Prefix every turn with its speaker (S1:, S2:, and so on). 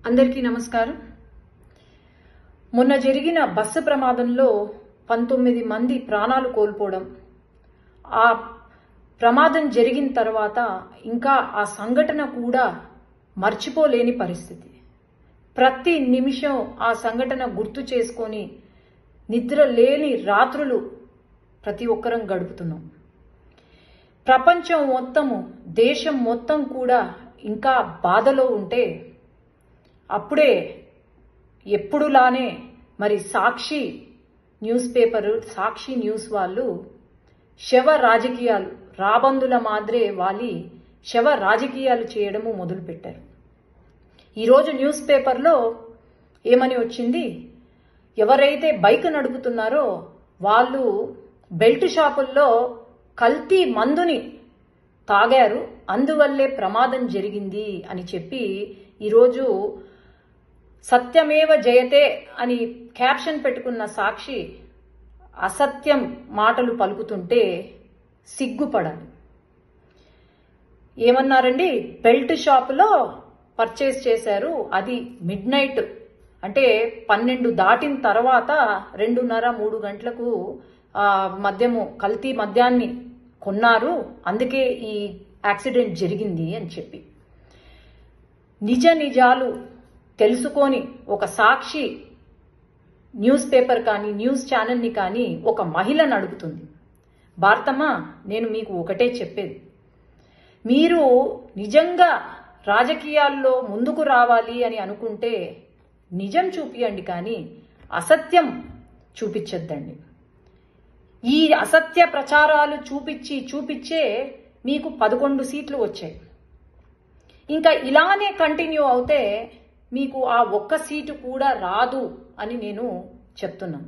S1: అందరికీ నమస్కారం. మొన్న జరిగిన బస్సు ప్రమాదంలో 19 మంది ప్రాణాలు కోల్పోవడం, ఆ ప్రమాదం జరిగిన తర్వాత ఇంకా ఆ సంఘటన కూడా మర్చిపోలేని పరిస్థితి. ప్రతి నిమిషం ఆ సంఘటన గుర్తు చేసుకొని నిద్ర లేని రాత్రులు ప్రతి ఒక్కరం గడుపుతున్నాం. ప్రపంచం మొత్తము, దేశం మొత్తం కూడా ఇంకా బాధలో ఉంటే అప్పుడే ఎప్పుడులానే మరి సాక్షి న్యూస్ పేపర్, సాక్షి న్యూస్ వాళ్ళు శవ రాజకీయాలు, రాబందుల మాదిరే వాలి శవ రాజకీయాలు చేయడము మొదలుపెట్టారు. ఈరోజు న్యూస్ పేపర్లో ఏమని వచ్చింది, ఎవరైతే బైక్ నడుపుతున్నారో వాళ్ళు బెల్ట్ షాపుల్లో కల్తీ మందుని తాగారు, అందువల్లే ప్రమాదం జరిగింది అని చెప్పి ఈరోజు సత్యమేవ జయతే అని క్యాప్షన్ పెట్టుకున్న సాక్షి అసత్యం మాటలు పలుకుతుంటే సిగ్గుపడాలి. ఏమన్నారండి, బెల్ట్ షాపులో పర్చేస్ చేశారు, అది మిడ్ నైట్ అంటే 12 దాటిన తర్వాత 2:30-3 గంటలకు మద్యము, కల్తీ మద్యాన్ని కొన్నారు, అందుకే ఈ యాక్సిడెంట్ జరిగింది అని చెప్పి నిజాలు తెలుసుకొని ఒక సాక్షి న్యూస్ పేపర్ కానీ న్యూస్ ఛానల్ని కానీ ఒక మహిళను అడుగుతుంది, భారతమ్మా నేను మీకు ఒకటే చెప్పేది, మీరు నిజంగా రాజకీయాల్లో ముందుకు రావాలి అని అనుకుంటే నిజం చూపియండి, కానీ అసత్యం చూపించొద్దండి. ఈ అసత్య ప్రచారాలు చూపించే మీకు 11 సీట్లు వచ్చాయి. ఇంకా ఇలానే కంటిన్యూ అవుతే మీకు ఆ ఒక్క సీటు కూడా రాదు అని నేను చెప్తున్నాను.